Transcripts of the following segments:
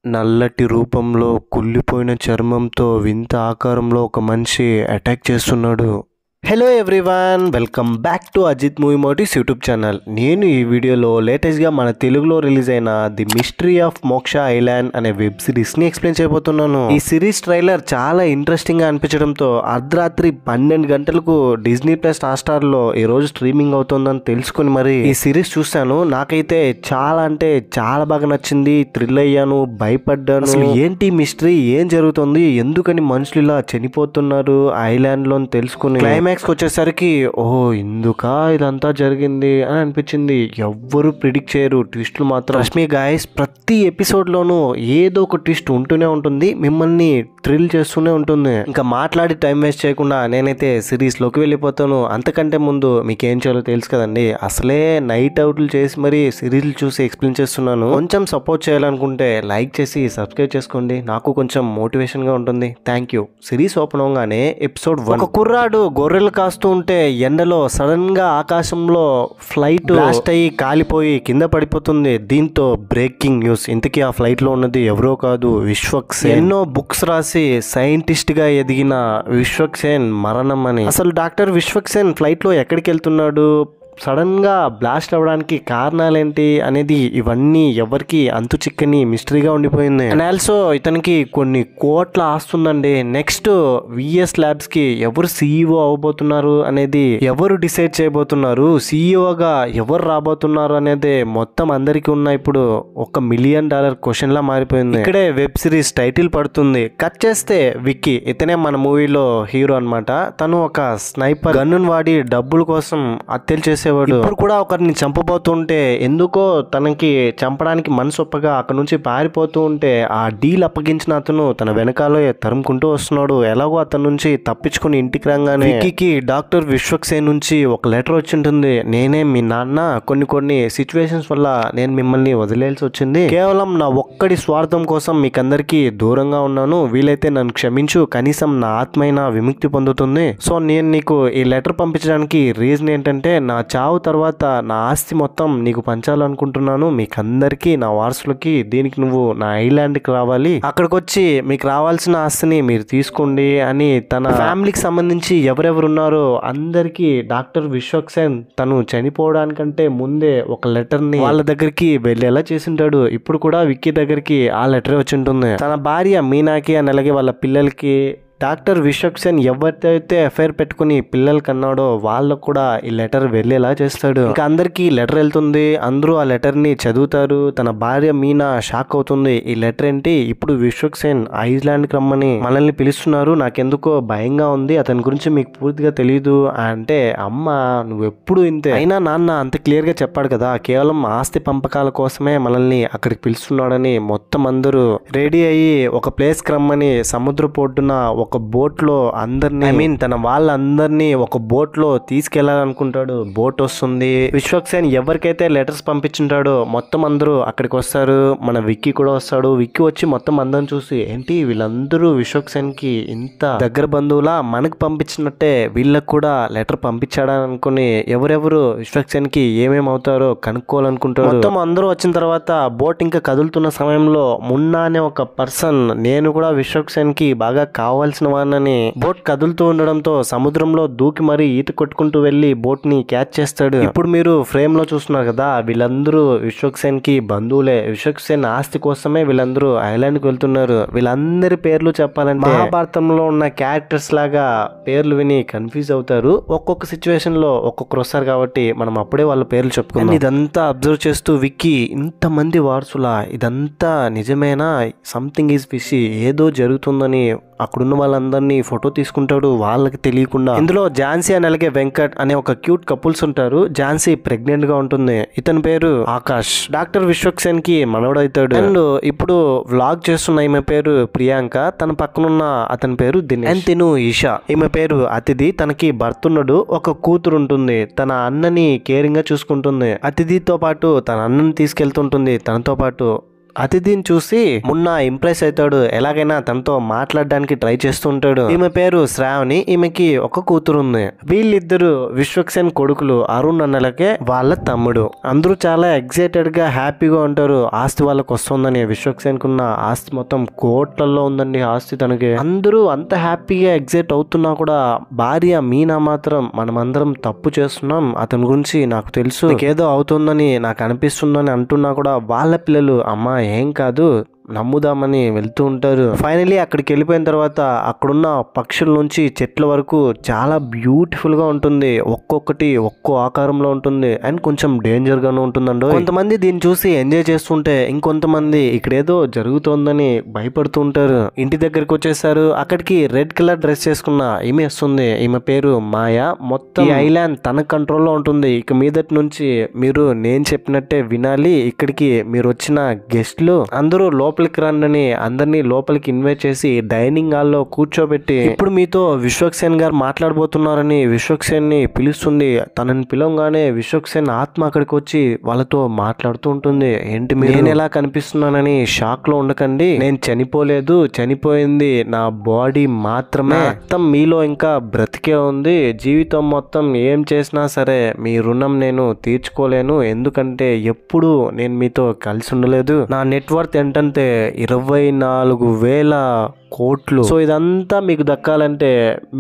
నల్లటి రూపంలో కుళ్ళిపోయిన చర్మంతో వింత ఆకారంలో ఒక మనిషి అటాక్ చేస్తున్నాడు. Hello everyone, welcome back to Ajith movie motives YouTube channel. నేను ఈ వీడియోలో లేటెస్ట్గా మన తెలుగులో రిలీజ్ అయిన the mystery of Moksha island అనే వెబ్ సిరీస్ని ఎక్స్ప్లెయిన్ చేయబోతున్నాను. ఈ సిరీస్ ట్రైలర్ చాలా ఇంట్రెస్టింగ్గా అనిపించడంతో అర్ధరాత్రి 12 గంటలకు డిజ్నీ ప్లస్ హాట్‌స్టార్లో ఈరోజు స్ట్రీమింగ్ అవుతుందని తెలుసుకుని మరి ఈ సిరీస్ చూశాను. నాకైతే చాలా అంటే చాలా బాగా నచ్చింది. థ్రిల్ అయ్యాను, భయపడ్డాను. అసలు ఏంటి మిస్టరీ, ఏం జరుగుతుంది, ఎందుకని మనుషులు ఇలా చనిపోతున్నారు ఐలాండ్లో తెలుసుకుని క్లైమాక్స్ వచ్చేసరికి ఓహో ఇందుకా ఇదంతా జరిగింది అని అనిపించింది. ఎవ్వరు ప్రిడిక్ట్ చేయరు ట్విస్టులు మాత్రం. ట్రస్ట్ మీ గైస్, ప్రతి ఎపిసోడ్ లోనూ ఏదో ఒక ట్విస్ట్ ఉంటూనే ఉంటుంది, మిమ్మల్ని థ్రిల్ చేస్తూనే ఉంటుంది. ఇంకా మాట్లాడి టైం వేస్ట్ చేయకుండా నేనైతే సిరీస్ లోకి వెళ్ళిపోతాను. అంతకంటే ముందు మీకేం చేయాలో తెలుసు కదండి. అసలే నైట్ అవుట్లు చేసి మరి సిరీస్ చూసి ఎక్స్ప్లెయిన్ చేస్తున్నాను. కొంచెం సపోర్ట్ చేయాలనుకుంటే లైక్ చేసి సబ్స్క్రైబ్ చేసుకోండి, నాకు కొంచెం మోటివేషన్ గా ఉంటుంది. Thank you. సిరీస్ ఓపెన్ అవగానే ఎపిసోడ్ 1. ఒక కుర్రాడు గొర్రెలు కాస్తూ ఉంటే ఎండలో సడన్ గా ఆకాశంలో ఫ్లైట్ బ్లాస్ట్ అయ్యి కాలిపోయి కింద పడిపోతుంది. దీంతో బ్రేకింగ్ న్యూస్. ఇంతకీ ఆ ఫ్లైట్ లో ఉన్నది ఎవరో కాదు, విశ్వక్సేన్. ఎన్నో బుక్స్ రాసి సైంటిస్ట్ గా ఎదిగిన విశ్వక్సేన్ మరణం అని. అసలు డాక్టర్ విశ్వక్సేన్ ఫ్లైట్ లో ఎక్కడికి వెళ్తున్నాడు, సడన్ గా బ్లాస్ట్ అవ్వడానికి కారణాలేంటి అనేది ఇవన్నీ ఎవరికి అంతు చిక్కని మిస్టరీగా ఉండిపోయింది. అండ్ ఆల్సో ఇతనికి కొన్ని కోట్ల ఆస్తుందండి. నెక్స్ట్ విఎస్ ల్యాబ్స్ కి ఎవరు సీఈఓ అవబోతున్నారు అనేది ఎవరు డిసైడ్ చేయబోతున్నారు, సీఈఓగా ఎవరు రాబోతున్నారు అనేది మొత్తం అందరికి ఉన్న ఇప్పుడు $1 మిలియన్ క్వశ్చన్ లా మారిపోయింది. ఇక్కడే వెబ్ సిరీస్ టైటిల్ పడుతుంది. కట్ చేస్తే విక్కీ, ఇతనే మన మూవీలో హీరో అన్నమాట. తను ఒక స్నైపర్ గన్ను వాడి డబ్బుల కోసం హత్యలు చేసే ఇప్పుడు కూడా ఒకరిని చంపబోతుంటే ఎందుకో తనకి చంపడానికి మనసు ఒప్పగా అక్కడ నుంచి పారిపోతూ ఉంటే ఆ డీల్ అప్పగించిన అతను తన వెనకాల తరుముకుంటూ వస్తున్నాడు. ఎలాగో అతని నుంచి తప్పించుకుని ఇంటికి రాగానే విక్కీకి డాక్టర్ విశ్వక్సేన్ నుంచి ఒక లెటర్ వచ్చి ఉంటుంది. నేనే మీ నాన్న, కొన్ని సిచ్యువేషన్స్ వల్ల నేను మిమ్మల్ని వదిలేయాల్సి వచ్చింది. కేవలం నా ఒక్కడి స్వార్థం కోసం మీకందరికి దూరంగా ఉన్నాను. వీలైతే నన్ను క్షమించు, కనీసం నా ఆత్మైనా విముక్తి పొందుతుంది. సో నేను నీకు ఈ లెటర్ పంపించడానికి రీజన్ ఏంటంటే నా చావు తర్వాత నా ఆస్తి మొత్తం నీకు పంచాలనుకుంటున్నాను, మీకందరికి, నా వారసులకి. దీనికి నువ్వు నా ఐలాండ్కి రావాలి, అక్కడికి వచ్చి మీకు రావాల్సిన ఆస్తిని మీరు తీసుకోండి అని తన ఫ్యామిలీకి సంబంధించి ఎవరెవరు ఉన్నారో అందరికి డాక్టర్ విశ్వక్సేన్ తను చనిపోవడానికంటే ముందే ఒక లెటర్ ని వాళ్ళ దగ్గరికి వెళ్ళేలా చేసింటాడు. ఇప్పుడు కూడా విక్కీ దగ్గరికి ఆ లెటర్ వచ్చి ఉంటుంది. తన భార్య మీనాకి అని అలాగే వాళ్ళ పిల్లలకి డాక్టర్ విశ్వక్సేన్ ఎవరితో అఫైర్ పెట్టుకుని పిల్లలు కన్నాడో వాళ్ళకు కూడా ఈ లెటర్ వెళ్ళేలా చేస్తాడు. ఇంకా అందరికి లెటర్ వెళ్తుంది, అందరూ ఆ లెటర్ ని చదువుతారు. తన భార్య మీనా షాక్ అవుతుంది. ఈ లెటర్ ఏంటి, ఇప్పుడు విశ్వక్సేన్ ఐలాండ్ కి రమ్మని మనల్ని పిలుస్తున్నారు, నాకెందుకో భయంగా ఉంది, అతని గురించి మీకు పూర్తిగా తెలియదు అంటే, అమ్మ నువ్వు ఎప్పుడు ఇంతే, అయినా నాన్న అంత క్లియర్ గా చెప్పాడు కదా, కేవలం ఆస్తి పంపకాల కోసమే మనల్ని అక్కడికి పిలుస్తున్నాడని. మొత్తం అందరూ రెడీ అయ్యి ఒక ప్లేస్ కి రమ్మని సముద్ర పొడ్డున ఒక బోట్ లో అందరినీ తన వాళ్ళందరినీ ఒక బోట్ లో తీసుకెళ్లాలనుకుంటాడు. బోట్ వస్తుంది. విశ్వక్సేన్ ఎవరికైతే లెటర్స్ పంపించుంటాడో మొత్తం అందరూ అక్కడికి వస్తారు. మన విక్కీ కూడా వస్తాడు. విక్కీ వచ్చి మొత్తం అందరిని చూసి, ఏంటి వీళ్ళందరూ విశ్వక్సేన్ కి ఇంత దగ్గర బంధువులా, మనకు పంపించినట్టే వీళ్ళకు కూడా లెటర్ పంపించాడని అనుకుని ఎవరెవరు విశ్వక్సేన్ కి ఏమేమి అవుతారో కనుక్కోవాలనుకుంటారు. మొత్తం అందరూ వచ్చిన తర్వాత బోట్ ఇంకా కదులుతున్న సమయంలో మున్నా అనే ఒక పర్సన్, నేను కూడా విశ్వక్సేన్ కి బాగా కావాల్సిన వాడినని, బోట్ కదులుతూ ఉండడంతో సముద్రంలో దూకి మరీ ఈత కొట్టుకుంటూ వెళ్లి బోట్ ని క్యాచ్ చేస్తాడు. ఇప్పుడు మీరు ఫ్రేమ్ లో చూస్తున్నారు కదా, వీళ్ళందరూ విశ్వక్సేన్ కి బంధువులే. విశ్వక్సేన్ ఆస్తి కోసమే వీళ్ళందరూ ఐలాండ్ కి వెళ్తున్నారు. వీళ్ళందరి పేర్లు చెప్పాలంటే మహాభారతంలో ఉన్న క్యారెక్టర్స్ లాగా పేర్లు విని కన్ఫ్యూజ్ అవుతారు. ఒక్కొక్క సిచ్యువేషన్ లో ఒక్కొక్కరు వస్తారు కాబట్టి మనం అప్పుడే వాళ్ళ పేర్లు చెప్పుకున్నాం. ఇదంతా అబ్జర్వ్ చేస్తూ విక్కీ, ఇంతమంది వారసులా, ఇదంతా నిజమేనా, సంథింగ్ ఈజ్ ఫిషీ, ఏదో జరుగుతుందని అక్కడున్న వాళ్ళందరినీ ఫోటో తీసుకుంటాడు వాళ్ళకి తెలియకుండా. ఇందులో ఝాన్సీ అని అలాగే వెంకట్ అనే ఒక క్యూట్ కపుల్స్ ఉంటారు. ఝాన్సీ ప్రెగ్నెంట్ గా ఉంటుంది. ఇతని పేరు ఆకాష్, డాక్టర్ విశ్వక్సేన్ కి మనవడవుతాడు. అండ్ ఇప్పుడు వ్లాగ్ చేస్తున్న ఈమె పేరు ప్రియాంక, తన పక్కనున్న అతని పేరు దినేష్. అండ్ తిను ఈషా, ఈమె పేరు అతిథి. తనకి భర్త ఉన్నాడు, ఒక కూతురు ఉంటుంది. తన అన్నని కేరింగ్ గా చూసుకుంటుంది. అతిథితో పాటు తన అన్నని తీసుకెళ్తుంటుంది తనతో పాటు. అతిథిని చూసి మున్నా ఇంప్రెస్ అవుతాడు. ఎలాగైనా తనతో మాట్లాడడానికి ట్రై చేస్తూ ఉంటాడు. ఈమె పేరు శ్రావణి. ఈమెకి ఒక కూతురు ఉంది. వీళ్ళిద్దరు విశ్వక్సేన్ కొడుకులు. అరుణ్ అన్నలకే వాళ్ళ తమ్ముడు. అందరూ చాలా ఎక్సైటెడ్ గా హ్యాపీగా ఉంటారు. ఆస్తి వాళ్ళకి వస్తుందని. విశ్వక్సేన్ కున్న ఆస్తి మొత్తం కోట్లలో ఉందండి. ఆస్తి తనకి. అందరూ అంత హ్యాపీగా ఎగ్జైట్ అవుతున్నా కూడా భార్య మీనా మాత్రం మనమందరం తప్పు చేస్తున్నాం, అతని గురించి నాకు తెలుసు, ఏదో అవుతుందని నాకు అనిపిస్తుందని అంటున్నా కూడా వాళ్ళ పిల్లలు అమ్మా ఏం కాదు నమ్ముదామని వెళ్తూ ఉంటారు. ఫైనలీ అక్కడికి వెళ్ళిపోయిన తర్వాత అక్కడున్న పక్షుల నుంచి చెట్ల వరకు చాలా బ్యూటిఫుల్ గా ఉంటుంది. ఒక్కొక్కటి ఒక్కో ఆకారంలో ఉంటుంది అండ్ కొంచెం డేంజర్ గాను ఉంటుందండి. కొంతమంది దీన్ని చూసి ఎంజాయ్ చేస్తుంటే ఇంకొంతమంది ఇక్కడ ఏదో జరుగుతోందని భయపడుతూ ఉంటారు. ఇంటి దగ్గరికి వచ్చేసారు. అక్కడికి రెడ్ కలర్ డ్రెస్ చేసుకున్న ఈమె వస్తుంది. ఈమె పేరు మాయా. మొత్తం ఈ ఐలాండ్ తన కంట్రోల్లో ఉంటుంది. ఇక మీదటి నుంచి మీరు నేను చెప్పినట్టే వినాలి. ఇక్కడికి మీరు వచ్చిన గెస్ట్లు అందరూ లోపలికి రండి, అందరినీ లోపలికి ఇన్వైట్ చేసి డైనింగ్ హాల్ లో కూర్చోబెట్టి ఇప్పుడు మీతో విశ్వక్సేన్ గారు మాట్లాడబోతున్నారని విశ్వక్సేన్ ని పిలుస్తుంది. తనని పిలవగానే విశ్వక్సేన్ ఆత్మ అక్కడికి వచ్చి వాళ్ళతో మాట్లాడుతూ ఉంటుంది. ఏంటి మీరు నేను ఎలా కనిపిస్తున్నానని షాక్ లో ఉండకండి. నేను చనిపోలేదు, చనిపోయింది నా బాడీ మాత్రమే. మొత్తం మీలో ఇంకా బ్రతికే ఉంది. జీవితం మొత్తం ఏం చేసినా సరే మీ రుణం నేను తీర్చుకోలేను. ఎందుకంటే ఎప్పుడు నేను మీతో కలిసి ఉండలేదు. నా నెట్వర్త్ ఏంటంటే 24,000 కోట్లు. సో ఇదంతా మీకు దక్కాలంటే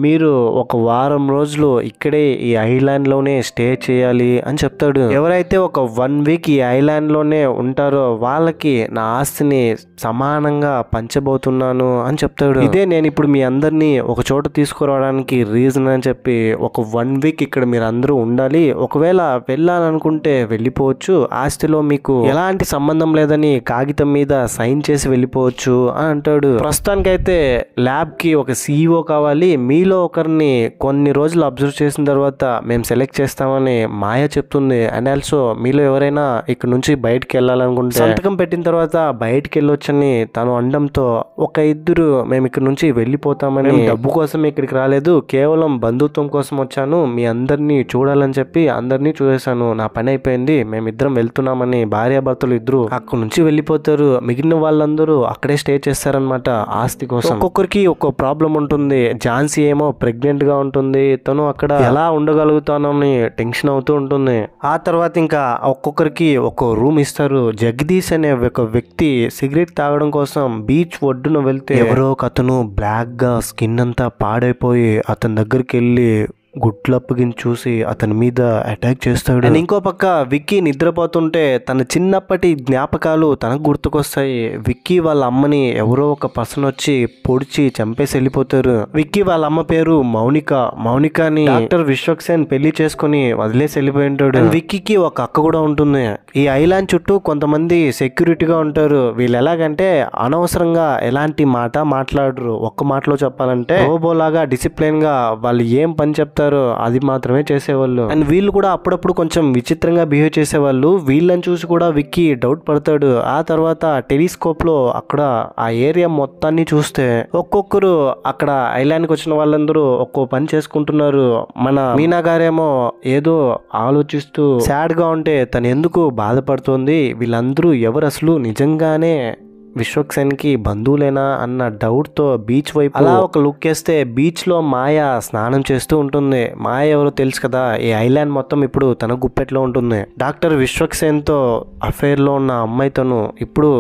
మీరు ఒక వారం రోజులు ఇక్కడే ఈ ఐలాండ్ లోనే స్టే చేయాలి అని చెప్తాడు. ఎవరైతే ఒక 1 వీక్ ఈ ఐలాండ్ లోనే ఉంటారో వాళ్ళకి నా ఆస్తిని సమానంగా పంచబోతున్నాను అని చెప్తాడు. ఇదే నేను ఇప్పుడు మీ అందరినీ ఒక చోట తీసుకురావడానికి రీజన్ అని చెప్పి ఒక 1 వీక్ ఇక్కడ మీరు అందరూ ఉండాలి. ఒకవేళ వెళ్ళాలనుకుంటే వెళ్ళిపోవచ్చు. ఆస్తిలో మీకు ఎలాంటి సంబంధం లేదని కాగితం మీద సైన్ చేసి వెళ్ళిపోవచ్చు అని అంటాడు. ప్రస్తుతానికి అయితే ల్యాబ్ కి ఒక CEO కావాలి. మీలో ఒకరిని కొన్ని రోజులు అబ్జర్వ్ చేసిన తర్వాత మేము సెలెక్ట్ చేస్తామని మాయ చెప్తుంది. అండ్ ఆల్సో మీలో ఎవరైనా ఇక్కడ నుంచి బయటకు వెళ్ళాలనుకుంటే సంతకం పెట్టిన తర్వాత బయటకు వెళ్ళొచ్చని తను అనడంతో ఒక ఇద్దరు మేము ఇక్కడ నుంచి వెళ్ళిపోతామని, డబ్బు కోసం ఇక్కడికి రాలేదు, కేవలం బంధుత్వం కోసం వచ్చాను, మీ అందరినీ చూడాలని చెప్పి అందరినీ చూసేశాను, నా పని అయిపోయింది, మేమిద్దరం వెళ్తున్నామని భార్యాభర్తలు ఇద్దరు అక్కడ నుంచి వెళ్ళిపోతారు. మిగిలిన వాళ్ళందరూ అక్కడే స్టే చేస్తారనమాట ఆస్తి కోసం. ఒక్కొక్కరికి ఒక్కో ప్రాబ్లం ఉంటుంది. ఝాన్సీ ఏమో ప్రెగ్నెంట్ గా ఉంటుంది. తను అక్కడ ఎలా ఉండగలుగుతానని టెన్షన్ అవుతూ ఉంటుంది. ఆ తర్వాత ఇంకా ఒక్కొక్కరికి ఒక్కో రూమ్ ఇస్తారు. జగదీష్ అనే ఒక వ్యక్తి సిగరెట్ తాగడం కోసం బీచ్ ఒడ్డున వెళ్తే ఎవరో ఒక అతను బ్లాక్ గా స్కిన్ అంతా పాడైపోయి అతని దగ్గరికి వెళ్ళి గుడ్లప్పగిని చూసి అతని మీద అటాక్ చేస్తాడు. అండ్ ఇంకో పక్క విక్కీ నిద్రపోతుంటే తన చిన్నప్పటి జ్ఞాపకాలు తనకు గుర్తుకొస్తాయి. విక్కీ వాళ్ళ అమ్మని ఎవరో ఒక పర్సన్ వచ్చి పొడిచి చంపేసి వెళ్ళిపోతారు. విక్కీ వాళ్ళ అమ్మ పేరు మౌనిక. మౌనికని డాక్టర్ విశ్వక్సేన్ పెళ్లి చేసుకుని వదిలేసి వెళ్ళిపోయి ఉంటాడు. విక్కీకి ఒక అక్క కూడా ఉంటుంది. ఈ ఐలాండ్ చుట్టూ కొంతమంది సెక్యూరిటీగా ఉంటారు. వీళ్ళు ఎలాగంటే అనవసరంగా ఎలాంటి మాట మాట్లాడరు. ఒక్క మాటలో చెప్పాలంటే రోబోలాగా డిసిప్లిన్ గా వాళ్ళు ఏం పని చెప్తారు అది మాత్రమే చేసేవాళ్ళు. అండ్ వీళ్ళు కూడా అప్పుడప్పుడు కొంచెం విచిత్రంగా బిహేవ్ చేసేవాళ్ళు. వీళ్ళని చూసి కూడా విక్కీ డౌట్ పడతాడు. ఆ తర్వాత టెలిస్కోప్ లో అక్కడ ఆ ఏరియా మొత్తాన్ని చూస్తే ఒక్కొక్కరు అక్కడ ఐలాండ్కి వచ్చిన వాళ్ళందరూ ఒక్కో పని చేసుకుంటున్నారు. మన మీనా గారేమో ఏదో ఆలోచిస్తూ సాడ్ గా ఉంటే తను ఎందుకు బాధపడుతోంది, వీళ్ళందరూ ఎవరు అసలు నిజంగానే విశ్వక్సేన్ కి బంధువులేనా అన్న డౌట్ తో బీచ్ వైపు అలా ఒక లుక్ వేస్తే బీచ్ లో మాయ స్నానం చేస్తూ ఉంటుంది. మాయ ఎవరో తెలుసు కదా, ఈ ఐలాండ్ మొత్తం ఇప్పుడు తన గుప్పెట్లో ఉంటుంది. డాక్టర్ విశ్వక్సేన్ తో అఫైర్ లో ఉన్న అమ్మాయి తను ఇప్పుడు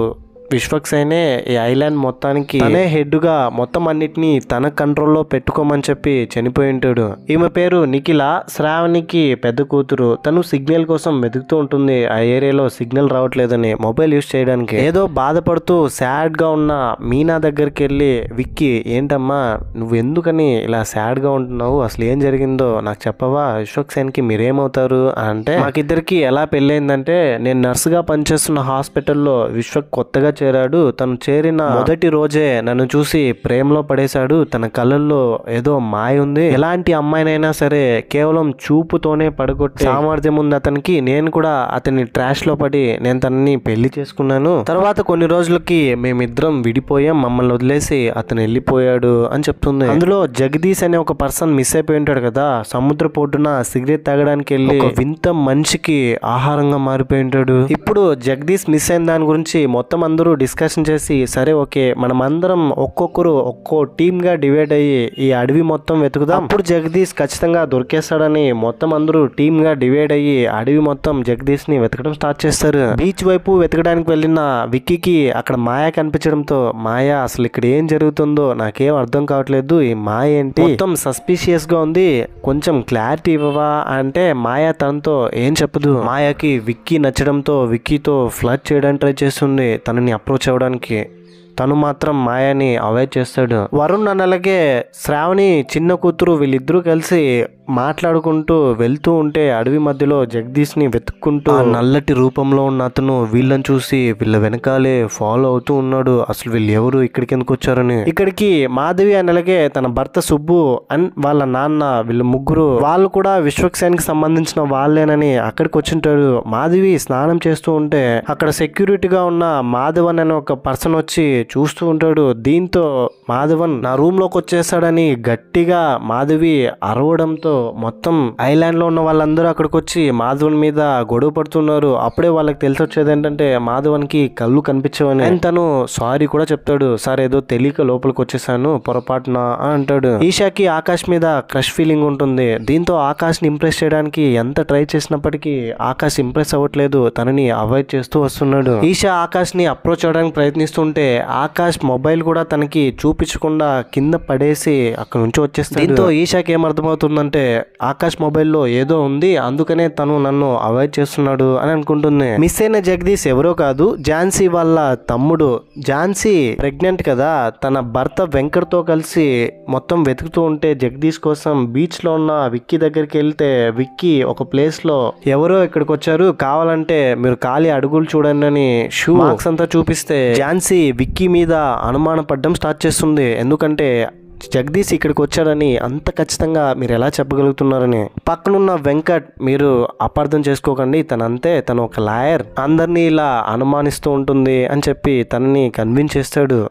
విశ్వక్సేనే ఈ ఐలాండ్ మొత్తానికి తనే హెడ్ గా మొత్తం అన్నిటినీ తన కంట్రోల్లో పెట్టుకోమని చెప్పి చనిపోయి ఉంటాడు. ఈమె పేరు నిఖిల. శ్రావణికి పెద్ద కూతురు. తను సిగ్నల్ కోసం వెతుకుతూ ఉంటుంది. ఆ ఏరియాలో సిగ్నల్ రావట్లేదని మొబైల్ యూజ్ చేయడానికి. ఏదో బాధపడుతూ సాడ్ గా ఉన్న మీనా దగ్గరికి వెళ్ళి విక్కీ ఏంటమ్మా నువ్వు ఎందుకని ఇలా సాడ్ గా ఉంటున్నావు, అసలు ఏం జరిగిందో నాకు చెప్పవా, విశ్వక్సేన్ కి మీరేమవుతారు అంటే మాకిద్దరికి ఎలా పెళ్ళైందంటే నేను నర్స్ గా పనిచేస్తున్న హాస్పిటల్లో విశ్వక్ కొత్తగా చేరాడు. తను చేరిన మొదటి రోజే నన్ను చూసి ప్రేమలో పడేశాడు. తన కళ్ళల్లో ఏదో మాయ ఉంది. ఎలాంటి అమ్మాయినైనా సరే కేవలం చూపుతోనే పడగొట్టే సామర్థ్యం ఉంది అతనికి. నేను కూడా అతని ట్రాష్ లో పడి నేను తనని పెళ్లి చేసుకున్నాను. తర్వాత కొన్ని రోజులకి మేమిద్దరం విడిపోయాం. మమ్మల్ని వదిలేసి అతను వెళ్ళిపోయాడు అని చెప్తుంది. అందులో జగదీష్ అనే ఒక పర్సన్ మిస్ అయిపోయి ఉంటాడు కదా, సముద్ర పొడ్డున సిగరెట్ తాగడానికి వెళ్ళి ఒక వింత మనిషికి ఆహారంగా మారిపోయి ఉంటాడు. ఇప్పుడు జగదీష్ మిస్ అయిన దాని గురించి మొత్తం అందరూ అందరూ డిస్కషన్ చేసి సరే ఓకే మనమందరం ఒక్కొక్కరు ఒక్కో టీమ్ గా డివైడ్ అయ్యి ఈ అడవి మొత్తం వెతుకుదాం, అప్పుడు జగదీష్ ఖచ్చితంగా దొరికేస్తాడని మొత్తం అందరూ టీమ్ గా డివైడ్ అయ్యి అడవి మొత్తం జగదీష్ ని వెతకడం స్టార్ట్ చేస్తారు. బీచ్ వైపు వెతకడానికి వెళ్ళిన విక్కీకి అక్కడ మాయ కనిపించడంతో మాయ అసలు ఇక్కడ ఏం జరుగుతుందో నాకేం అర్థం కావట్లేదు, ఈ మాయ ఏంటి మొత్తం సస్పిషియస్ గా ఉంది, కొంచెం క్లారిటీ ఇవ్వవా అంటే మాయ తనతో ఏం చెప్పదు. మాయకి విక్కీ నచ్చడంతో విక్కీతో ఫ్లర్ట్ చేయడానికి ట్రై చేస్తుంది, తనని అప్రోచ్ అవ్వడానికి. తను మాత్రం మాయని అవాయిడ్ చేస్తాడు. వరుణ్ అలాగే శ్రావణి చిన్న కూతురు వీళ్ళిద్దరూ కలిసి మాట్లాడుకుంటూ వెళ్తూ ఉంటే అడవి మధ్యలో జగదీష్ ని వెతుక్కుంటూ నల్లటి రూపంలో ఉన్న అతను వీళ్ళని చూసి వీళ్ళ వెనకాలే ఫాలో అవుతూ ఉన్నాడు. అసలు వీళ్ళు ఎవరు, ఇక్కడికి ఎందుకు వచ్చారని. ఇక్కడికి మాధవి అలాగే తన భర్త సుబ్బు అండ్ వాళ్ళ నాన్న వీళ్ళు ముగ్గురు వాళ్ళు కూడా విశ్వక్సేన్కి సంబంధించిన వాళ్ళేనని అక్కడికి వచ్చింటాడు. మాధవి స్నానం చేస్తూ ఉంటే అక్కడ సెక్యూరిటీగా ఉన్న మాధవన్ అనే ఒక పర్సన్ వచ్చి చూస్తూ ఉంటాడు. దీంతో మాధవన్ నా రూమ్ లోకి వచ్చేసాడని గట్టిగా మాధవి అరవడంతో మొత్తం ఐలాండ్ లో ఉన్న వాళ్ళందరూ అక్కడికి వచ్చి మాధవన్ మీద గొడవ పడుతున్నారు. అప్పుడే వాళ్ళకి తెలిసి వచ్చేది ఏంటంటే మాధవన్ కి కళ్ళు కనిపించవని. అండ్ తను సారీ కూడా చెప్తాడు, సార్ ఏదో తెలియక లోపలికి వచ్చేసాను పొరపాటున అంటాడు. ఈషాకి ఆకాష్ మీద క్రష్ ఫీలింగ్ ఉంటుంది. దీంతో ఆకాష్ ని ఇంప్రెస్ చేయడానికి ఎంత ట్రై చేసినప్పటికీ ఆకాష్ ఇంప్రెస్ అవ్వట్లేదు, తనని అవాయిడ్ చేస్తూ వస్తున్నాడు. ఈషా ఆకాష్ ని అప్రోచ్ అవడానికి ప్రయత్నిస్తుంటే ఆకాష్ మొబైల్ కూడా తనకి చూపించకుండా కింద పడేసి అక్కడ నుంచి వచ్చేస్తాడు. దీంతో ఈషాకి ఏం అర్థమవుతుందంటే ఆకాష్ మొబైల్లో ఏదో ఉంది, అందుకనే తను నన్ను అవాయిడ్ చేస్తున్నాడు అని అనుకుంటుంది. మిస్ అయిన జగదీష్ ఎవరో కాదు, ఝాన్సీ వాళ్ళ తమ్ముడు. ఝాన్సీ ప్రెగ్నెంట్ కదా, తన భర్త వెంకట్ తో కలిసి మొత్తం వెతుకుతూ ఉంటే జగదీష్ కోసం బీచ్ లో ఉన్న విక్కీ దగ్గరికి వెళ్తే విక్కీ ఒక ప్లేస్ లో ఎవరో ఇక్కడికి వచ్చారు, కావాలంటే మీరు ఖాళీ అడుగులు చూడండి అని షూ మార్క్స్ అంతా చూపిస్తే ఝాన్సీ విక్కీ మీద అనుమానం పడడం స్టార్ట్ చేస్తుంది. ఎందుకంటే జగదీష్ ఇక్కడికి వచ్చాడని అంత ఖచ్చితంగా మీరు ఎలా చెప్పగలుగుతున్నారని. పక్కనున్న వెంకట్ మీరు అపార్థం చేసుకోకండి, తనంతే, తను ఒక లాయర్, అందరినీ ఇలా అనుమానిస్తూ ఉంటుంది అని చెప్పి తనని కన్విన్స్ చేస్తాడు.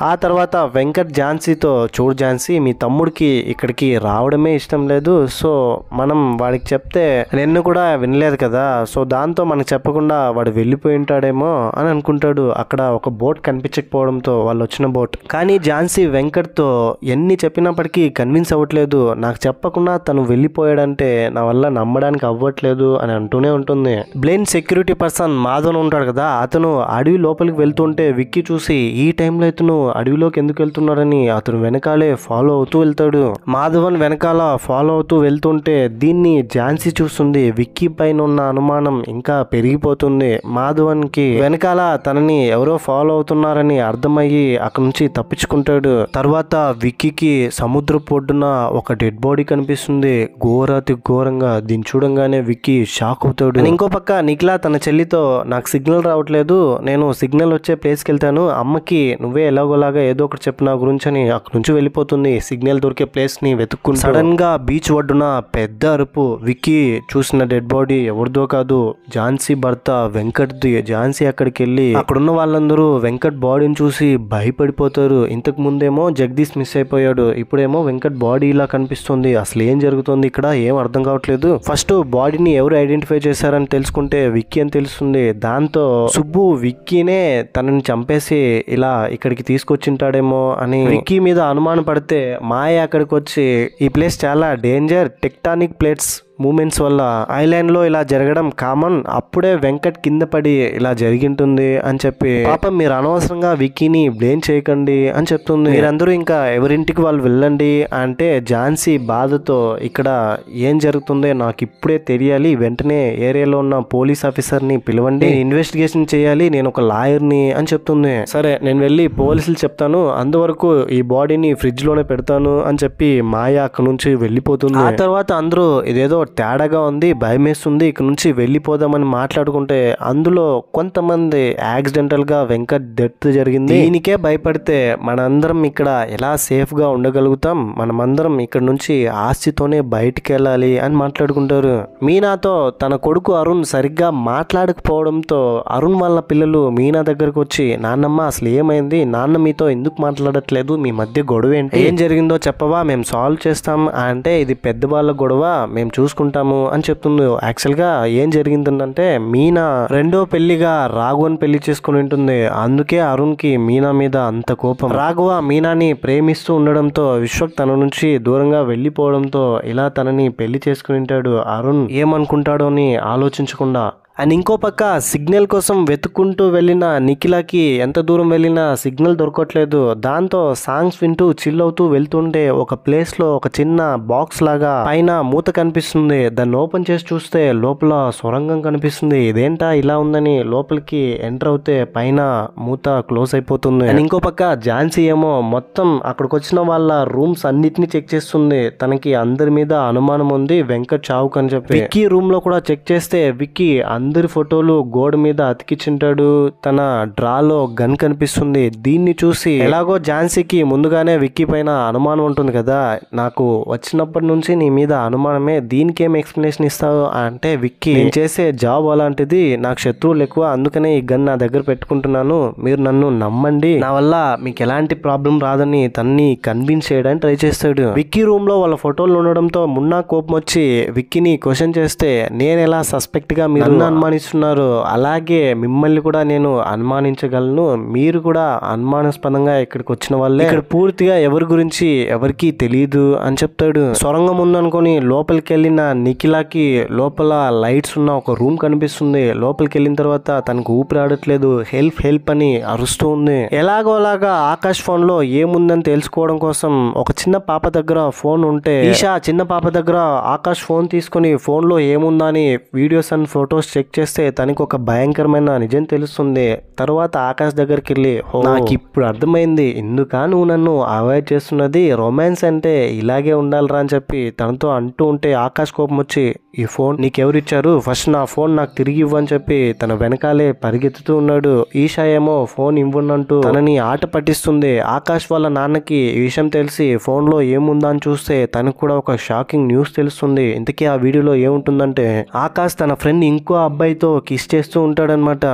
ఆ తర్వాత వెంకట్ ఝాన్సీతో చూడు ఝాన్సీ మీ తమ్ముడికి ఇక్కడికి రావడమే ఇష్టం లేదు, సో మనం వాడికి చెప్తే నిన్ను కూడా వినలేదు కదా, సో దాంతో మనకు చెప్పకుండా వాడు వెళ్ళిపోయి ఉంటాడేమో అని అనుకుంటాడు. అక్కడ ఒక బోట్ కనిపించకపోవడంతో వాళ్ళు వచ్చిన బోట్. కానీ ఝాన్సీ వెంకట్తో ఎన్ని చెప్పినప్పటికీ కన్విన్స్ అవ్వట్లేదు, నాకు చెప్పకుండా తను వెళ్ళిపోయాడంటే నా వల్ల నమ్మడానికి అవ్వట్లేదు అని అంటూనే ఉంటుంది. బ్లైండ్ సెక్యూరిటీ పర్సన్ మాధవన్ ఉంటాడు కదా, అతను అడవి లోపలికి వెళ్తుంటే విక్కీ చూసి ఈ టైంలో ఇతను అడవిలోకి ఎందుకు వెళ్తున్నారని అతను వెనకాలే ఫాలో అవుతూ వెళ్తాడు. మాధవన్ వెనకాల ఫాలో అవుతూ వెళ్తుంటే దీన్ని ఝాన్సీ చూస్తుంది. విక్కీ పైన ఉన్న అనుమానం ఇంకా పెరిగిపోతుంది. మాధవన్ కి వెనకాల తనని ఎవరో ఫాలో అవుతున్నారని అర్థమయ్యి అక్కడ నుంచి తప్పించుకుంటాడు. తర్వాత విక్కీకి సముద్రపు ఒడ్డున ఒక డెడ్ బాడీ కనిపిస్తుంది, ఘోరాతి ఘోరంగా. దీన్ని చూడంగానే విక్కీ షాక్ అవుతాడు. ఇంకో పక్క నిఖిల తన చెల్లితో నాకు సిగ్నల్ రావట్లేదు, నేను సిగ్నల్ వచ్చే ప్లేస్కి వెళ్తాను, అమ్మకి నువ్వే ఎలాగోలాగా ఏదో ఒకటి చెప్పు నా గురించి అని అక్కడ నుంచి వెళ్ళిపోతుంది. సిగ్నల్ దొరికే ప్లేస్ ని వెతుక్కుంటూ సడన్ గా బీచ్ ఒడ్డున పెద్ద అరుపు. విక్కీ చూసిన డెడ్ బాడీ ఎవరిదో కాదు, ఝాన్సీ భర్త వెంకట్ది. ఝాన్సీ అక్కడికి వెళ్ళి అక్కడున్న వాళ్ళందరూ వెంకట్ బాడీని చూసి భయపడిపోతారు. ఇంతకు ముందేమో జగదీష్ మిస్ అయిపోయాడు, ఇప్పుడేమో వెంకట్ బాడీ ఇలా కనిపిస్తుంది. అసలు ఏం జరుగుతుంది ఇక్కడ ఏం అర్థం కావట్లేదు. ఫస్ట్ బాడీని ఎవరు ఐడెంటిఫై చేశారని తెలుసుకుంటే విక్కీ అని తెలుస్తుంది. దాంతో సుబ్బు విక్కీనే తనని చంపేసి ఇలా ఇక్కడికి తీసుకొచ్చింటాడేమో అని విక్కీ మీద అనుమానం పడితే మాయ అక్కడికి వచ్చి ఈ ప్లేస్ చాలా డేంజర్, టెక్టానిక్ ప్లేట్స్ మూమెంట్స్ వల్ల ఐలాండ్ లో ఇలా జరగడం కామన్, అప్పుడే వెంకట్ కింద పడి ఇలా జరిగింటుంది అని చెప్పి పాపం మీరు అనవసరంగా విక్కీని బ్లేమ్ చేయకండి అని చెప్తుంది. మీరందరూ ఇంకా ఎవరింటికి వాళ్ళు వెళ్ళండి అంటే ఝాన్సీ బాధతో ఇక్కడ ఏం జరుగుతుందో నాకు ఇప్పుడే తెలియాలి, వెంటనే ఏరియాలో ఉన్న పోలీస్ ఆఫీసర్ ని పిలవండి, ఇన్వెస్టిగేషన్ చేయాలి, నేను ఒక లాయర్ని అని చెప్తుంది. సరే నేను వెళ్ళి పోలీసులు చెప్తాను, అందువరకు ఈ బాడీని ఫ్రిడ్జ్ లోనే పెడతాను అని చెప్పి మాయ అక్కడ నుంచి వెళ్ళిపోతుంది. ఆ తర్వాత అందరూ ఇదేదో తేడాగా ఉంది, భయమేస్తుంది, ఇక్కడ నుంచి వెళ్ళిపోదామని మాట్లాడుకుంటే అందులో కొంతమంది యాక్సిడెంటల్ గా వెంకట్ డెత్ జరిగింది, దీనికే భయపడితే మనందరం ఇక్కడ ఎలా సేఫ్ గా ఉండగలుగుతాం, మనమందరం ఇక్కడ నుంచి ఆస్తితోనే బయటికి వెళ్ళాలి అని మాట్లాడుకుంటారు. మీనాతో తన కొడుకు అరుణ్ సరిగ్గా మాట్లాడకపోవడంతో అరుణ్ వాళ్ళ పిల్లలు మీనా దగ్గరకు వచ్చి నాన్నమ్మ అసలు ఏమైంది, నాన్న మీతో ఎందుకు మాట్లాడట్లేదు, మీ మధ్య గొడవ ఏంటి, ఏం జరిగిందో చెప్పవా మేము సాల్వ్ చేస్తాం అంటే ఇది పెద్దవాళ్ళ గొడవ మేము చూసుకుంటాము అని చెప్తుంది. యాక్చువల్గా ఏం జరిగిందంటే మీనా రెండో పెళ్లిగా రాఘవన్ పెళ్లి చేసుకుని ఉంటుంది. అందుకే అరుణ్కి మీనా మీద అంత కోపం. రాఘవ మీనాని ప్రేమిస్తూ ఉండడంతో విశ్వక్ తన నుంచి దూరంగా వెళ్ళిపోవడంతో ఇలా తనని పెళ్లి చేసుకుని ఉంటాడు. అరుణ్ ఏమనుకుంటాడో అని ఆలోచించకుండా. అండ్ ఇంకో పక్క సిగ్నల్ కోసం వెతుక్కుంటూ వెళ్ళిన నిఖిలకి ఎంత దూరం వెళ్ళినా సిగ్నల్ దొరకట్లేదు. దాంతో సాంగ్స్ వింటూ చిల్ అవుతూ వెళ్తుంటే ఒక ప్లేస్ లో ఒక చిన్న బాక్స్ లాగా పైన మూత కనిపిస్తుంది. దాన్ని ఓపెన్ చేసి చూస్తే లోపల సొరంగం కనిపిస్తుంది. ఇదేంటా ఇలా ఉందని లోపలికి ఎంటర్ అవుతే పైన మూత క్లోజ్ అయిపోతుంది. అండ్ ఇంకో పక్క ఝాన్సీ ఏమో మొత్తం అక్కడికి వచ్చిన వాళ్ళ రూమ్స్ అన్నిటిని చెక్ చేస్తుంది. తనకి అందరి మీద అనుమానం ఉంది వెంకట్ చావుక్ అని చెప్పి. విక్కీ రూమ్ లో కూడా చెక్ చేస్తే విక్కీ అందరి ఫోటోలు గోడ మీద అతికించుంటాడు. తన డ్రాలో గన్ కనిపిస్తుంది. దీన్ని చూసి ఎలాగో ఝాన్సీకి ముందుగానే విక్కీ పైన అనుమానం ఉంటుంది కదా, నాకు వచ్చినప్పటి నుంచి నీ మీద అనుమానమే, దీనికి ఏం ఎక్స్ప్లెనేషన్ ఇస్తావు అంటే విక్కీ నేను చేసే జాబ్ అలాంటిది, నాకు శత్రువులు ఎక్కువ, అందుకనే ఈ గన్ నా దగ్గర పెట్టుకుంటున్నాను, మీరు నన్ను నమ్మండి, నా వల్ల మీకు ఎలాంటి ప్రాబ్లం రాదని తన్ని కన్విన్స్ చేయడానికి ట్రై చేస్తాడు. విక్కీ రూమ్ లో వాళ్ళ ఫోటోలు ఉండడంతో మున్నా కోపం వచ్చి విక్కీని క్వశ్చన్ చేస్తే నేను ఎలా సస్పెక్ట్ గా మీరు అనుమానిస్తున్నారు, అలాగే మిమ్మల్ని కూడా నేను అనుమానించగలను, మీరు కూడా అనుమానాస్పదంగా ఇక్కడికి వచ్చిన వాళ్ళే, ఇక్కడ పూర్తిగా ఎవరి గురించి ఎవరికి తెలియదు అని చెప్తాడు. సొరంగం ఉందనుకొని లోపలికి వెళ్ళిన నిఖిలాకి లోపల లైట్స్ ఉన్న ఒక రూమ్ కనిపిస్తుంది. లోపలికి వెళ్ళిన తర్వాత తనకు ఊపిరి ఆడట్లేదు, హెల్ప్ హెల్ప్ అని అరుస్తూ ఉంది. ఎలాగోలాగా ఆకాష్ ఫోన్ లో ఏముందని తెలుసుకోవడం కోసం ఒక చిన్న పాప దగ్గర ఫోన్ ఉంటే ఈషా చిన్న పాప దగ్గర ఆకాష్ ఫోన్ తీసుకుని ఫోన్ లో ఏముందని వీడియోస్ అండ్ ఫొటోస్ చెక్ చేస్తే తనకి ఒక భయంకరమైన నిజం తెలుస్తుంది. తర్వాత ఆకాష్ దగ్గరికి వెళ్ళి నాకు ఇప్పుడు అర్థమైంది ఎందుకా నువ్వు నన్ను అవాయిడ్ చేస్తున్నది, రొమాన్స్ అంటే ఇలాగే ఉండాలిరా అని చెప్పి తనతో అంటూ ఉంటే ఆకాష్ కోపం వచ్చి ఈ ఫోన్ నీకెవరిచ్చారు, ఫస్ట్ నా ఫోన్ నాకు తిరిగి ఇవ్వని చెప్పి తన వెనకాలే పరిగెత్తుతూ ఉన్నాడు. ఈషా ఏమో ఫోన్ ఇవ్వనంటూ తనని ఆట పట్టిస్తుంది. ఆకాష్ వాళ్ళ నాన్నకి ఈ విషయం తెలిసి ఫోన్ లో ఏముందా అని చూస్తే తనకు కూడా ఒక షాకింగ్ న్యూస్ తెలుస్తుంది. ఇంతకీ ఆ వీడియోలో ఏముంటుందంటే ఆకాష్ తన ఫ్రెండ్ ఇంకో అబ్బాయితో కిస్ చేస్తూ ఉంటాడనమాట.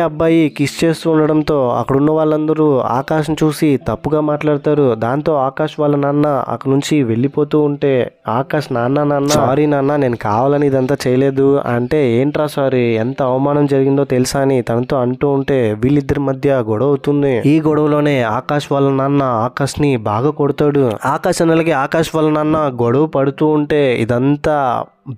అబ్బాయి కిస్ చేస్తూ ఉండడంతో అక్కడున్న వాళ్ళందరూ ఆకాష్ ని చూసి తప్పుగా మాట్లాడతారు. దాంతో ఆకాష్ వాళ్ళ నాన్న అక్కడ నుంచి వెళ్ళిపోతూ ఉంటే ఆకాష్ నాన్న సారీ నాన్న నేను కావాలని ఇదంతా చేయలేదు అంటే ఏంట్రా సారీ, ఎంత అవమానం జరిగిందో తెలుసా అని తనతో అంటూ ఉంటే వీళ్ళిద్దరి మధ్య గొడవ అవుతుంది. ఈ గొడవలోనే ఆకాష్ వాళ్ళ నాన్న ఆకాష్ ని బాగా కొడతాడు. ఆకాష్ అన్నలకి ఆకాష్ వాళ్ళ నాన్న గొడవ పడుతూ ఉంటే ఇదంతా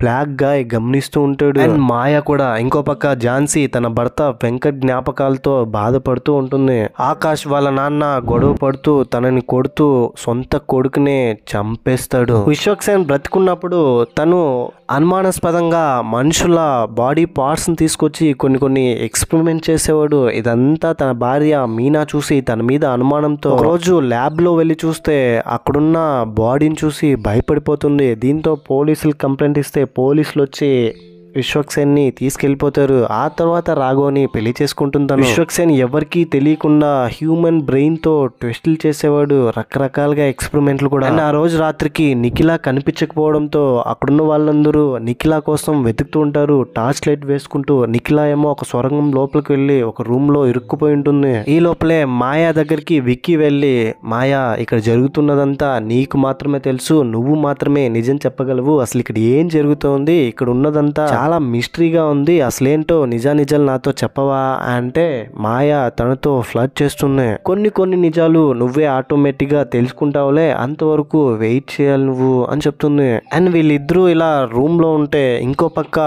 బ్లాక్ గా గమనిస్తూ ఉంటాడు. అండ్ మాయ కూడా ఇంకో పక్క ఝాన్సీ తన భర్త వెంకట్ జ్ఞాపకాలతో బాధపడుతూ ఉంటుంది. ఆకాష్ వాళ్ళ నాన్న గొడవ పడుతూ తనని కొడుతూ సొంత కొడుకునే చంపేస్తాడు. విశ్వక్ సేన్ బ్రతికున్నప్పుడు తను అనుమానాస్పదంగా మనుషుల బాడీ పార్ట్స్ ని తీసుకొచ్చి కొన్ని ఎక్స్పెరిమెంట్ చేసేవాడు. ఇదంతా తన భార్య మీనా చూసి తన మీద అనుమానంతో రోజు ల్యాబ్ లో వెళ్ళి చూస్తే అక్కడున్న బాడీని చూసి భయపడిపోతుంది. దీంతో పోలీసులు కంప్లైంట్ ఇస్తే పోలీసులు వచ్చి విశ్వక్ సేన్ ని తీసుకెళ్లిపోతారు. ఆ తర్వాత రాఘవని పెళ్లి చేసుకుంటుంటాను. విశ్వక్ సేన్ ఎవరికి తెలియకుండా హ్యూమన్ బ్రెయిన్ తో టెస్టులు చేసేవాడు, రకరకాలుగా ఎక్స్పెరిమెంట్లు కూడా. ఆ రోజు రాత్రికి నిఖిల కనిపించకపోవడంతో అక్కడున్న వాళ్ళందరూ నిఖిల కోసం వెతుకుతూ ఉంటారు, టార్చ్ లైట్ వేసుకుంటూ. నిఖిల ఏమో ఒక సొరంగం లోపలికి వెళ్ళి ఒక రూమ్ లో ఇరుక్కుపోయి ఉంటుంది. ఈ లోపలే మాయా దగ్గరికి విక్కీ వెళ్ళి మాయా ఇక్కడ జరుగుతున్నదంతా నీకు మాత్రమే తెలుసు, నువ్వు మాత్రమే నిజం చెప్పగలవు, అసలు ఇక్కడ ఏం జరుగుతోంది, ఇక్కడ ఉన్నదంతా చాలా మిస్టరీగా ఉంది, అసలేంటో నిజాలు నాతో చెప్పవా అంటే మాయ తనతో ఫ్లర్ట్ చేస్తుంది. కొన్ని నిజాలు నువ్వే ఆటోమేటిక్ గా తెలుసుకుంటావులే, అంతవరకు వెయిట్ చేయాలి నువ్వు అని చెప్తుంది. అండ్ వీళ్ళిద్దరూ ఇలా రూమ్ లో ఉంటే ఇంకో పక్క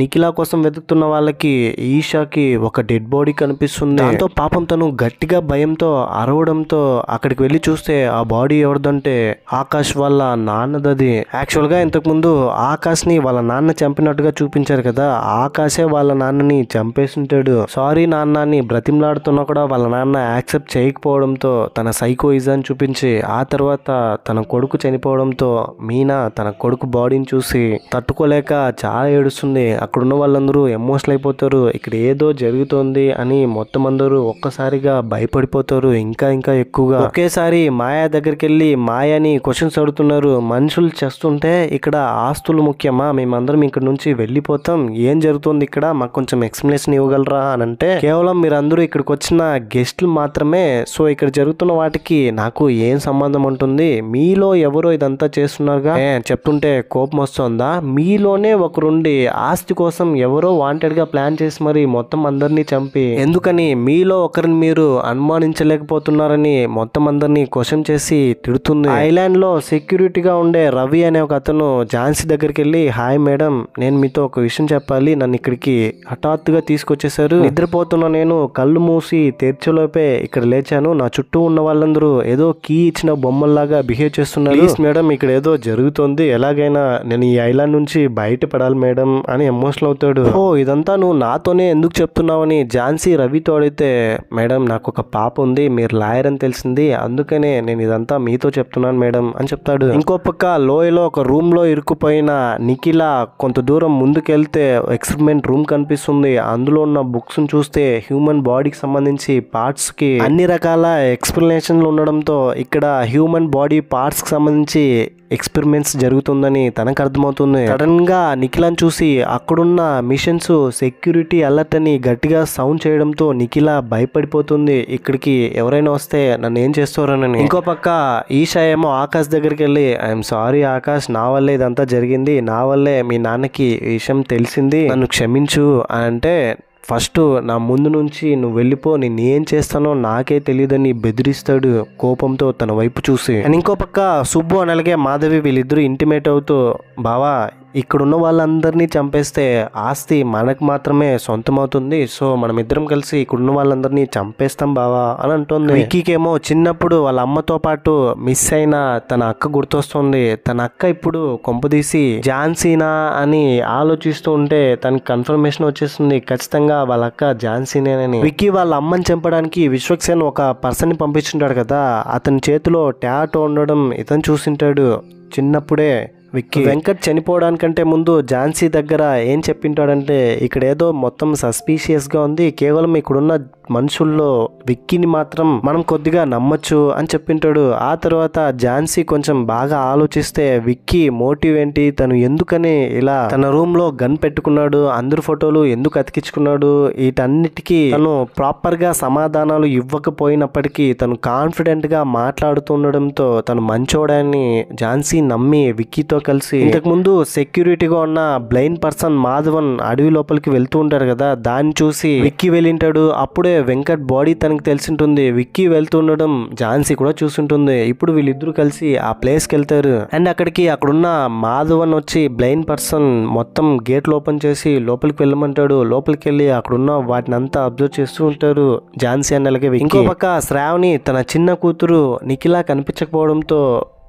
నిఖిల కోసం వెతుకుతున్న వాళ్ళకి ఈషాకి ఒక డెడ్ బాడీ కనిపిస్తుంది. దాంతో పాపం తను గట్టిగా భయంతో అరవడంతో అక్కడికి వెళ్ళి చూస్తే ఆ బాడీ ఎవరిదంటే ఆకాష్ వాళ్ళ నాన్నదది. యాక్చువల్ గా ఇంతకు ముందు ఆకాష్ ని వాళ్ళ నాన్న చంపినట్టుగా చూపించారు కదా, ఆకాశే వాళ్ళ నాన్నని చంపేస్తుంటాడు. సారీ నాన్న అని బ్రతిమలాడుతున్నా కూడా వాళ్ళ నాన్న యాక్సెప్ట్ చేయకపోవడంతో తన సైకోయిజం చూపించి ఆ తర్వాత తన కొడుకు చనిపోవడంతో మీనా తన కొడుకు బాడీని చూసి తట్టుకోలేక చాలా ఏడుస్తుంది. అక్కడున్న వాళ్ళందరూ ఎమోషనల్ అయిపోతారు. ఇక్కడ ఏదో జరుగుతోంది అని మొత్తం అందరూ ఒక్కసారిగా భయపడిపోతారు. ఇంకా ఇంకా ఎక్కువగా ఒకేసారి మాయా దగ్గరికి వెళ్ళి మాయాని క్వశ్చన్స్ అడుగుతున్నారు. మనుషులు చేస్తుంటే ఇక్కడ ఆస్తులు ముఖ్యమా, మేమందరం ఇక్కడ నుంచి వెళ్ళిపోతాం, ఏం జరుగుతుంది ఇక్కడ, మాకు కొంచెం ఎక్స్ప్లెనేషన్ ఇవ్వగలరా అని అంటే, కేవలం మీరందరూ ఇక్కడికి వచ్చిన గెస్టులు మాత్రమే, సో ఇక్కడ జరుగుతున్న వాటికి నాకు ఏం సంబంధం ఉంటుంది, మీలో ఎవరో ఇదంతా చేస్తున్నారుగా, చెప్తుంటే కోపం వస్తుందా, మీలోనే ఒకరుండి ఆస్తి కోసం ఎవరో వాంటెడ్ గా ప్లాన్ చేసి మరి మొత్తం అందరినీ చంపి ఎందుకని మీలో ఒకరిని మీరు అనుమానించలేకపోతున్నారని మొత్తం అందరినీ క్వశ్చన్ చేసి తిడుతుంది. ఐలాండ్ లో సెక్యూరిటీగా ఉండే రవి అనే ఒక అతను ఝాన్సీ దగ్గరికి వెళ్ళి, హాయ్ మేడం, నేను మీతో ఒక విషయం చెప్పాలి, నన్ను ఇక్కడికి హఠాత్తుగా తీసుకొచ్చేసారు, నిద్రపోతున్న నేను కళ్ళు మూసి తెరిచేలోపే ఇక్కడ లేచాను, నా చుట్టూ ఉన్న వాళ్ళందరూ ఏదో కీ ఇచ్చిన బొమ్మల్లాగా బిహేవ్ చేస్తున్నారు, ప్లీజ్ మేడం ఇక్కడ ఏదో జరుగుతోంది, ఎలాగైనా నేను ఈ ఐలాండ్ నుంచి బయటపడాలి మేడం అని ఎమోషనల్ అవుతాడు. ఓ ఇదంతా నువ్వు నాతోనే ఎందుకు చెప్తున్నావని ఝాన్సీ రవితో అడిగితే, మేడం నాకు ఒక పాప ఉంది, మీరు లాయర్ అని తెలిసింది, అందుకనే నేను ఇదంతా మీతో చెప్తున్నాను మేడం అని చెప్తాడు. ఇంకో పక్క లోయలో ఒక రూమ్ లో ఇరుక్కుపోయిన నిఖిల కొంత దూరం ముందుకెళ్తే ఎక్స్పెరిమెంట్ రూమ్ కనిపిస్తుంది. అందులో ఉన్న బుక్స్ చూస్తే హ్యూమన్ బాడీకి సంబంధించి పార్ట్స్ కి అన్ని రకాల ఎక్స్ప్లెనేషన్లు ఉండడంతో ఇక్కడ హ్యూమన్ బాడీ పార్ట్స్ కి సంబంధించి ఎక్స్పెరిమెంట్స్ జరుగుతుందని తనకు అర్థమవుతుంది. సడన్ గా నిఖిలని చూసి అక్కడున్న మిషన్స్ సెక్యూరిటీ అలర్ట్ అని గట్టిగా సౌండ్ చేయడంతో నిఖిల భయపడిపోతుంది, ఇక్కడికి ఎవరైనా వస్తే నన్ను ఏం చేస్తారని. ఇంకో పక్క ఈషా ఏమో ఆకాష్ దగ్గరికి వెళ్ళి, ఐఎమ్ సారీ ఆకాష్, నా వల్లే ఇదంతా జరిగింది, నా వల్లే మీ నాన్నకి ఈ విషయం తెలిసింది, నన్ను క్షమించు అంటే, ఫస్ట్ నా ముందు నుంచి నువ్వు వెళ్ళిపో, నేను ఏం చేస్తానో నాకే తెలియదని బెదిరిస్తాడు కోపంతో తన వైపు చూసి. అండ్ ఇంకో పక్క సుబ్బు అని అలాగే మాధవి వీళ్ళిద్దరూ ఇంటిమేట్ అవుతూ, బావా ఇక్కడున్న వాళ్ళందరినీ చంపేస్తే ఆస్తి మనకు మాత్రమే సొంతమవుతుంది, సో మనం ఇద్దరం కలిసి ఇక్కడున్న వాళ్ళందరినీ చంపేస్తాం బావా అని అంటుంది. విక్కీకేమో చిన్నప్పుడు వాళ్ళ అమ్మతో పాటు మిస్ అయిన తన అక్క గుర్తొస్తుంది. తన అక్క ఇప్పుడు కొంపదీసి ఝాన్సీనా అని ఆలోచిస్తూ ఉంటే తనకి కన్ఫర్మేషన్ వచ్చేస్తుంది, ఖచ్చితంగా వాళ్ళ అక్క ఝాన్సీనేనని. విక్కీ వాళ్ళ అమ్మని చంపడానికి విశ్వక్సేన్ ఒక పర్సన్ ని పంపించుంటాడు కదా, అతని చేతిలో టాటూ ఉండడం ఇతను చూసింటాడు చిన్నప్పుడే. విక్కీ వెంకట్ చనిపోవడానికంటే ముందు ఝాన్సీ దగ్గర ఏం చెప్పింటాడంటే, ఇక్కడ ఏదో మొత్తం సస్పీషియస్ గా ఉంది, కేవలం ఇక్కడున్న మనుషుల్లో విక్కీని మాత్రం మనం కొద్దిగా నమ్మొచ్చు అని చెప్పింటాడు. ఆ తర్వాత ఝాన్సీ కొంచెం బాగా ఆలోచిస్తే విక్కీ మోటివ్ ఏంటి, తను ఎందుకని ఇలా తన రూమ్ లో గన్ పెట్టుకున్నాడు, అందరి ఫోటోలు ఎందుకు అతికించుకున్నాడు, వీటన్నిటికీ తను ప్రాపర్ గా సమాధానాలు ఇవ్వకపోయినప్పటికీ తను కాన్ఫిడెంట్ గా మాట్లాడుతుండడంతో తను మంచోడాన్ని ఝాన్సీ నమ్మి విక్కీతో కలిసి ఇంతకు ముందు సెక్యూరిటీగా ఉన్న బ్లైండ్ పర్సన్ మాధవన్ అడవి లోపలికి వెళ్తూ ఉంటారు కదా, దాన్ని చూసి విక్కీ వెళ్ళింటాడు. అప్పుడే వెంకట్ బాడీ తనకు తెలిసింటుంది, విక్కీ వెళ్తుండడం ఝాన్సీ కూడా చూసుంటుంది. ఇప్పుడు వీళ్ళిద్దరూ కలిసి ఆ ప్లేస్కి వెళ్తారు. అండ్ అక్కడున్న మాధవన్ వచ్చి బ్లైండ్ పర్సన్ మొత్తం గేట్లు ఓపెన్ చేసి లోపలికి వెళ్ళమంటాడు. లోపలికి వెళ్ళి అక్కడున్న వాటిని అంతా అబ్జర్వ్ చేస్తూ ఉంటారు ఝాన్సీ అని అలాగే. ఇంకో పక్క శ్రావణి తన చిన్న కూతురు నిఖిల కనిపించకపోవడంతో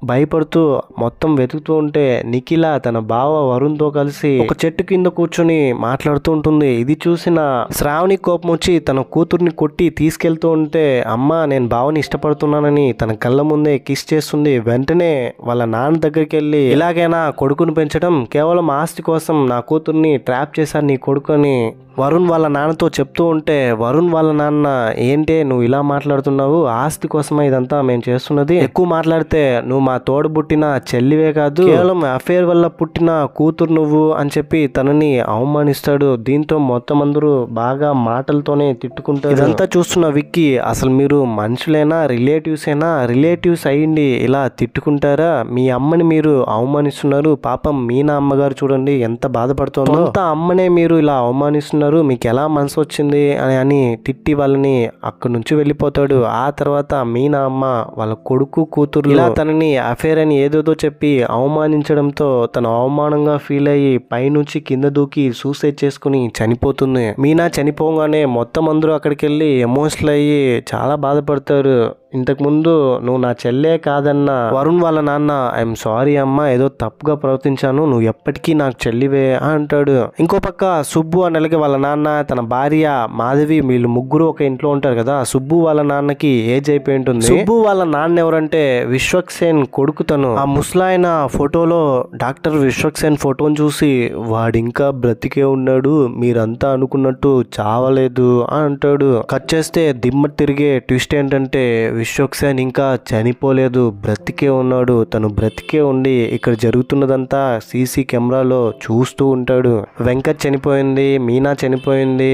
భయపడుతూ మొత్తం వెతుకుతూ ఉంటే నిఖిల తన బావ వరుణ్తో కలిసి ఒక చెట్టు కింద కూర్చొని మాట్లాడుతూ ఉంటుంది. ఇది చూసిన శ్రావణి కోపం వచ్చి తన కూతుర్ని కొట్టి తీసుకెళ్తూ ఉంటే, అమ్మ నేను బావని ఇష్టపడుతున్నానని తన కళ్ళ ముందే కిస్ చేస్తుంది. వెంటనే వాళ్ళ నాన్న దగ్గరికి వెళ్ళి, ఇలాగైనా కొడుకుని పెంచడం, కేవలం ఆస్తి కోసం నా కూతుర్ని ట్రాప్ చేశారు నీ కొడుకుని వరుణ్ వాళ్ళ నాన్నతో చెప్తూ ఉంటే, వరుణ్ వాళ్ళ నాన్న ఏంటే నువ్వు ఇలా మాట్లాడుతున్నావు, ఆస్తి కోసమే ఇదంతా మేము చేస్తున్నది, ఎక్కువ మాట్లాడితే నువ్వు మా తోడబుట్టిన చెల్లివే కాదు, కేవలం అఫేర్ వల్ల పుట్టిన కూతురు నువ్వు అని చెప్పి తనని అవమానిస్తాడు. దీంతో మొత్తం అందరూ బాగా మాటలతోనే తిట్టుకుంటారు. ఇదంతా చూస్తున్న విక్కీ, అసలు మీరు మనుషులేనా రిలేటివ్స్ అయ్యిండి ఇలా తిట్టుకుంటారా, మీ అమ్మని మీరు అవమానిస్తున్నారు, పాపం మీనా అమ్మగారు చూడండి ఎంత బాధపడుతుందో, అంత అమ్మనే మీరు ఇలా అవమానిస్తున్నారు, మీకు ఎలా మనసు వచ్చింది అని తిట్టి వాళ్ళని అక్కడి నుంచి వెళ్ళిపోతాడు. ఆ తర్వాత మీనా అమ్మ వాళ్ళ కొడుకు కూతురు ఇలా తనని అఫేర్ అని ఏదేదో చెప్పి అవమానించడంతో తను అవమానంగా ఫీల్ అయ్యి పైనుంచి కింద దూకి సూసైడ్ చేసుకుని చనిపోతుంది. మీనా చనిపోగానే మొత్తం అందరూ అక్కడికి వెళ్ళి ఎమోషనల్ అయ్యి చాలా బాధపడతారు. ఇంతకు ముందు నువ్వు నా చెల్లే కాదన్న వరుణ్ వాళ్ళ నాన్న ఐఎమ్ సారీ అమ్మా, ఏదో తప్పుగా ప్రవర్తించాను, నువ్వు ఎప్పటికీ నాకు చెల్లివే అంటాడు. ఇంకో పక్క సుబ్బు అన్నలకి వాళ్ళ నాన్న, తన భార్య మాధవి, వీళ్ళు ముగ్గురు ఒక ఇంట్లో ఉంటారు కదా. సుబ్బు వాళ్ళ నాన్నకి ఏజ్ అయిపోయి ఉంటుంది. సుబ్బు వాళ్ళ నాన్న ఎవరంటే విశ్వక్సేన్ కొడుకు. తను ఆ ముసలాయన ఫోటోలో డాక్టర్ విశ్వక్సేన్ ఫోటోని చూసి వాడింకా బ్రతికే ఉన్నాడు, మీరంతా అనుకున్నట్టు చావలేదు అంటాడు. కట్ చేస్తే దిమ్మ తిరిగే ట్విస్ట్ ఏంటంటే విశ్వక్సేన్ ఇంకా చనిపోలేదు, బ్రతికే ఉన్నాడు. తను బ్రతికే ఉండి ఇక్కడ జరుగుతున్నదంతా సీసీ కెమెరాలో చూస్తూ ఉంటాడు. వెంకట్ చనిపోయింది, మీనా చనిపోయింది,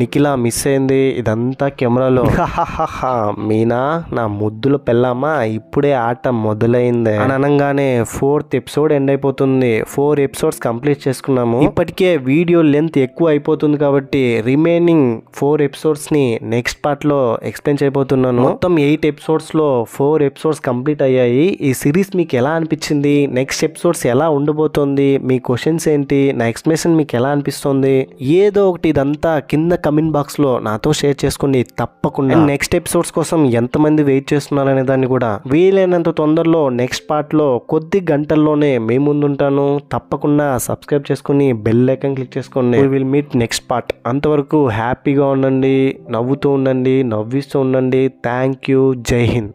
నిఖిల మిస్ అయింది, ఇదంతా కెమెరాలో. మీనా నా ముద్దుల పెళ్ళామా, ఇప్పుడే ఆట మొదలైంది అని అనగానే 4th ఎపిసోడ్ ఎండ్ అయిపోతుంది. 4 ఎపిసోడ్స్ కంప్లీట్ చేసుకున్నాము. ఇప్పటికే వీడియో లెంత్ ఎక్కువ అయిపోతుంది కాబట్టి రిమైనింగ్ 4 ఎపిసోడ్స్ ని నెక్స్ట్ పార్ట్ లో ఎక్స్ప్లెయిన్ చేయబోతున్నాను. మొత్తం 8 ఎపిసోడ్స్ లో 4 ఎపిసోడ్స్ కంప్లీట్ అయ్యాయి. ఈ సిరీస్ మీకు ఎలా అనిపించింది, నెక్స్ట్ ఎపిసోడ్స్ ఎలా ఉండబోతోంది, మీ క్వశ్చన్స్ ఏంటి, నా ఎక్స్ప్లెనేషన్ మీకు ఎలా అనిపిస్తుంది, ఏదో ఒకటి ఇదంతా కింద కమెంట్ బాక్స్ లో నాతో షేర్ చేసుకోండి తప్పకుండా. నెక్స్ట్ ఎపిసోడ్స్ కోసం ఎంతమంది వెయిట్ చేస్తున్నారనే దాన్ని కూడా వీలైనంత తొందరలో నెక్స్ట్ పార్ట్ లో కొద్ది గంటల్లోనే మీ ముందుంటాను. తప్పకుండా సబ్స్క్రైబ్ చేసుకుని బెల్ ఐకాన్ క్లిక్ చేసుకోండి. We will meet next part. అంతవరకు హ్యాపీగా ఉండండి, నవ్వుతూ ఉండండి, నవ్విస్తూ ఉండండి. Thank you. జై హింద్.